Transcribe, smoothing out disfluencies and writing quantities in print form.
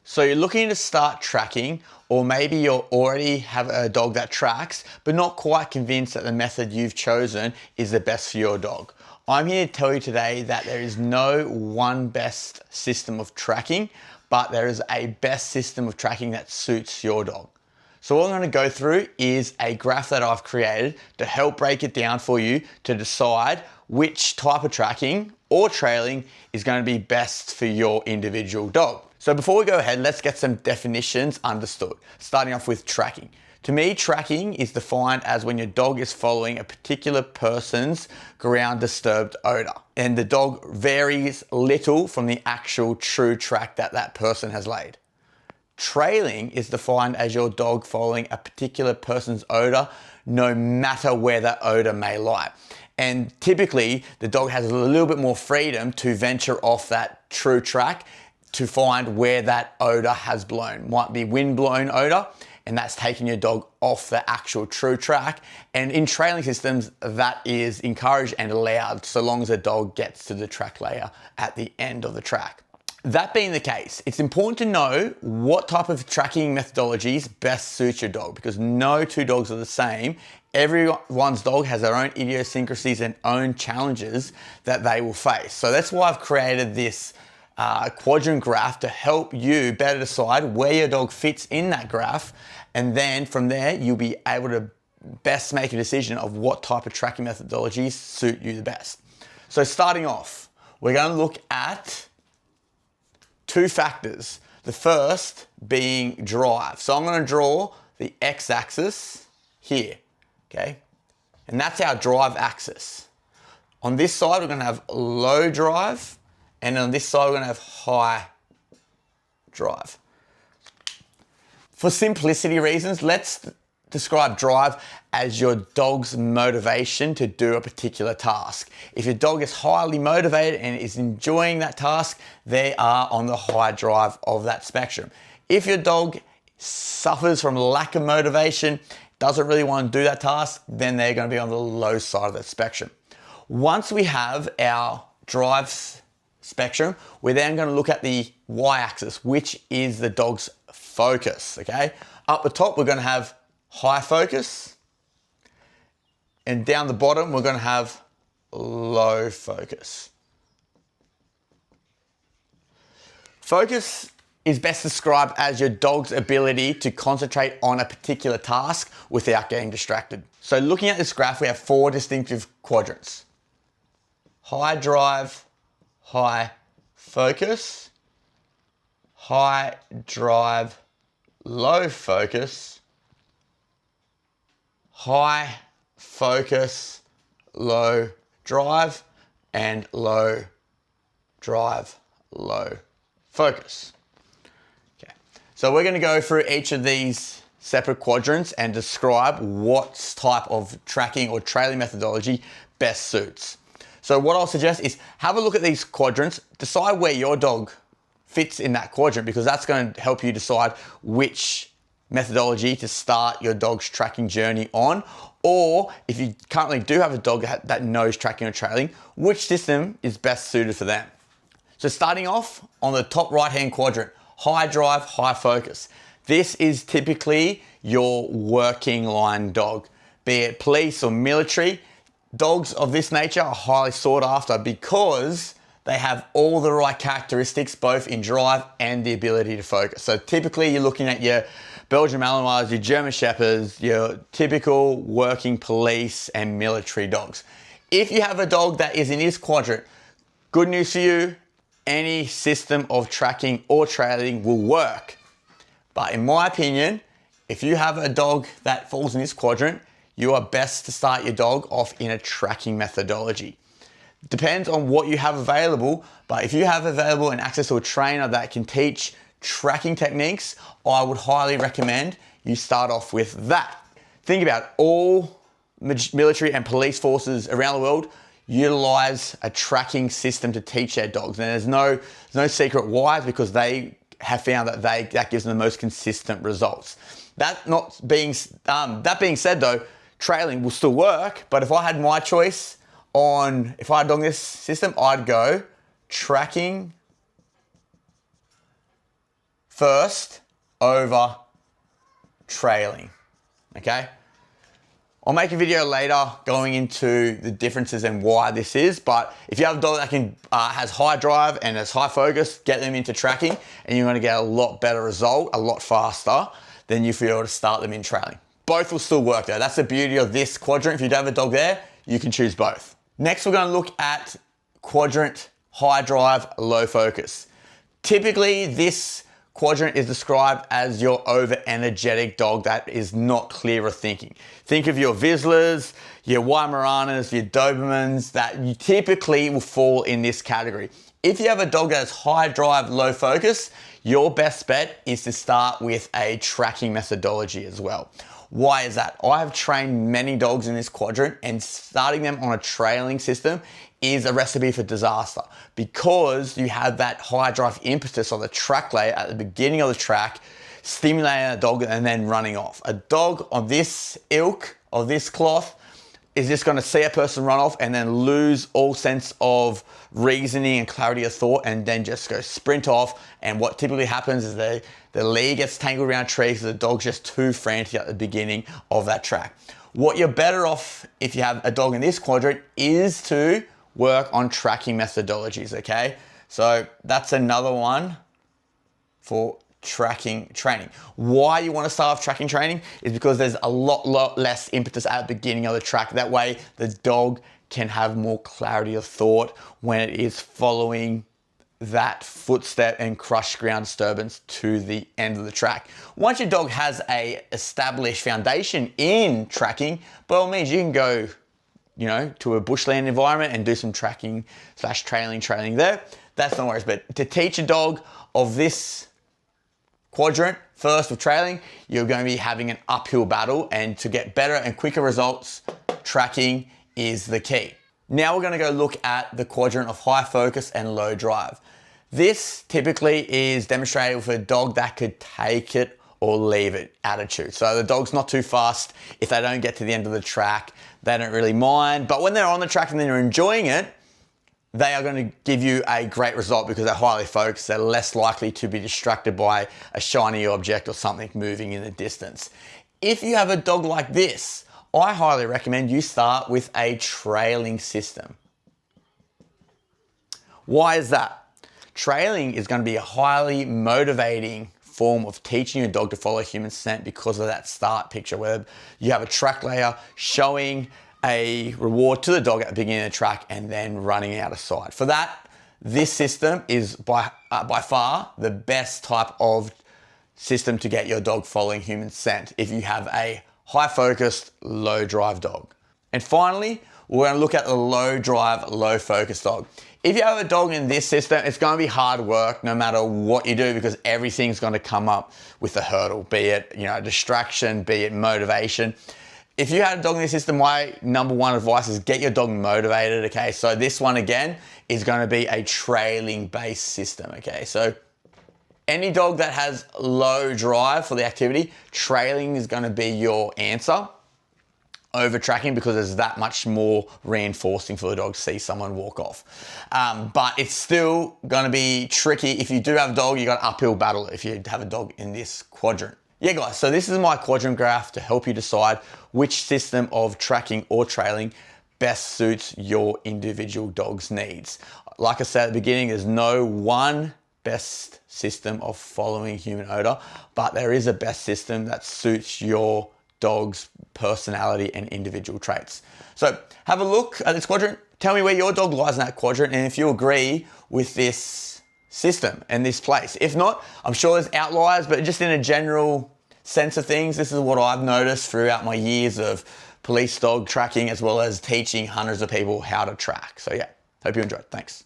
So you're looking to start tracking, or maybe you already have a dog that tracks, but not quite convinced that the method you've chosen is the best for your dog. I'm here to tell you today that there is no one best system of tracking, but there is a best system of tracking that suits your dog. So what I'm going to go through is a graph that I've created to help break it down for you to decide which type of tracking or trailing is going to be best for your individual dog. So before we go ahead, let's get some definitions understood, starting off with tracking. To me, tracking is defined as when your dog is following a particular person's ground disturbed odor, and the dog varies little from the actual true track that that person has laid. Trailing is defined as your dog following a particular person's odor, no matter where that odor may lie. And typically, the dog has a little bit more freedom to venture off that true track to find where that odor has blown. Might be wind-blown odor, and that's taking your dog off the actual true track. And in trailing systems, that is encouraged and allowed so long as the dog gets to the track layer at the end of the track. That being the case, it's important to know what type of tracking methodologies best suit your dog, because no two dogs are the same. Everyone's dog has their own idiosyncrasies and own challenges that they will face. So that's why I've created this quadrant graph to help you better decide where your dog fits in that graph. And then from there, you'll be able to best make a decision of what type of tracking methodologies suit you the best. So starting off, we're going to look at two factors. The first being drive. So I'm going to draw the x-axis here, okay? And that's our drive axis. On this side, we're going to have low drive, and on this side, we're going to have high drive. For simplicity reasons, let's describe drive as your dog's motivation to do a particular task. If your dog is highly motivated and is enjoying that task, they are on the high drive of that spectrum. If your dog suffers from lack of motivation, doesn't really want to do that task, then they're going to be on the low side of that spectrum. Once we have our drive spectrum, we're then going to look at the y-axis, which is the dog's focus, okay? Up the top, we're going to have high focus, and down the bottom, we're going to have low focus. Focus is best described as your dog's ability to concentrate on a particular task without getting distracted. So looking at this graph, we have four distinctive quadrants. High drive, high focus, high drive, low focus, high focus, low drive, and low drive, low focus. Okay, so we're going to go through each of these separate quadrants and describe what type of tracking or trailing methodology best suits. So what I'll suggest is have a look at these quadrants, decide where your dog fits in that quadrant, because that's going to help you decide which methodology to start your dog's tracking journey on, or if you currently do have a dog that knows tracking or trailing, which system is best suited for them. So starting off on the top right-hand quadrant, high drive, high focus. This is typically your working line dog, be it police or military. Dogs of this nature are highly sought after because they have all the right characteristics, both in drive and the ability to focus. So typically you're looking at your Belgian Malinois, your German Shepherds, your typical working police and military dogs. If you have a dog that is in this quadrant, good news for you, any system of tracking or trailing will work. But in my opinion, if you have a dog that falls in this quadrant, you are best to start your dog off in a tracking methodology. Depends on what you have available, but if you have available and access to a trainer that can teach tracking techniques, I would highly recommend you start off with that. Think about it, all military and police forces around the world utilize a tracking system to teach their dogs. And there's no secret why, because they have found that gives them the most consistent results. That being said though, trailing will still work, but if I had my choice if I had done this system, I'd go tracking first over trailing, okay? I'll make a video later going into the differences and why this is, but if you have a dog that has high drive and has high focus, get them into tracking and you're gonna get a lot better result, a lot faster than if you were to start them in trailing. Both will still work though. That's the beauty of this quadrant. If you don't have a dog there, you can choose both. Next, we're gonna look at quadrant, high drive, low focus. Typically, this quadrant is described as your over-energetic dog that is not clear of thinking. Think of your Vizslas, your Weimaraners, your Dobermans, that you typically will fall in this category. If you have a dog that has high drive, low focus, your best bet is to start with a tracking methodology as well. Why is that? I have trained many dogs in this quadrant and starting them on a trailing system is a recipe for disaster because you have that high drive impetus on the track layer at the beginning of the track, stimulating a dog and then running off. A dog of this ilk, of this cloth, is just gonna see a person run off and then lose all sense of reasoning and clarity of thought and then just go sprint off. And what typically happens is the lead gets tangled around trees because the dog's just too frantic at the beginning of that track. What you're better off if you have a dog in this quadrant is to work on tracking methodologies, okay? So that's another one for tracking training. Why you want to start off tracking training is because there's a lot less impetus at the beginning of the track. That way the dog can have more clarity of thought when it is following that footstep and crushed ground disturbance to the end of the track. Once your dog has a established foundation in tracking, by all means you can go to a bushland environment and do some tracking / trailing there. That's no worries. But to teach a dog of this quadrant, first with trailing, you're going to be having an uphill battle, and to get better and quicker results, tracking is the key. Now we're going to go look at the quadrant of high focus and low drive. This typically is demonstrated with a dog that could take it or leave it attitude. So the dog's not too fast. If they don't get to the end of the track, they don't really mind. But when they're on the track and they're enjoying it, they are going to give you a great result because they're highly focused. They're less likely to be distracted by a shiny object or something moving in the distance. If you have a dog like this, I highly recommend you start with a trailing system. Why is that? Trailing is going to be a highly motivating form of teaching your dog to follow human scent because of that start picture where you have a track layer showing a reward to the dog at the beginning of the track and then running out of sight. For that, this system is by far the best type of system to get your dog following human scent if you have a high focused, low drive dog. And finally, we're going to look at the low drive, low focus dog. If you have a dog in this system, it's going to be hard work no matter what you do because everything's going to come up with a hurdle, be it distraction, be it motivation. If you had a dog in this system, my number one advice is get your dog motivated, okay? So this one again is going to be a trailing based system, okay? So any dog that has low drive for the activity, trailing is going to be your answer over tracking because there's that much more reinforcing for the dog to see someone walk off. But it's still going to be tricky. If you do have a dog, you got an uphill battle if you have a dog in this quadrant. Yeah guys, so this is my quadrant graph to help you decide which system of tracking or trailing best suits your individual dog's needs. Like I said at the beginning, there's no one best system of following human odor, but there is a best system that suits your dog's personality and individual traits. So have a look at this quadrant. Tell me where your dog lies in that quadrant and if you agree with this system and this place. If not, I'm sure there's outliers, but just in a general sense of things, this is what I've noticed throughout my years of police dog tracking as well as teaching hundreds of people how to track. So yeah, hope you enjoyed. Thanks.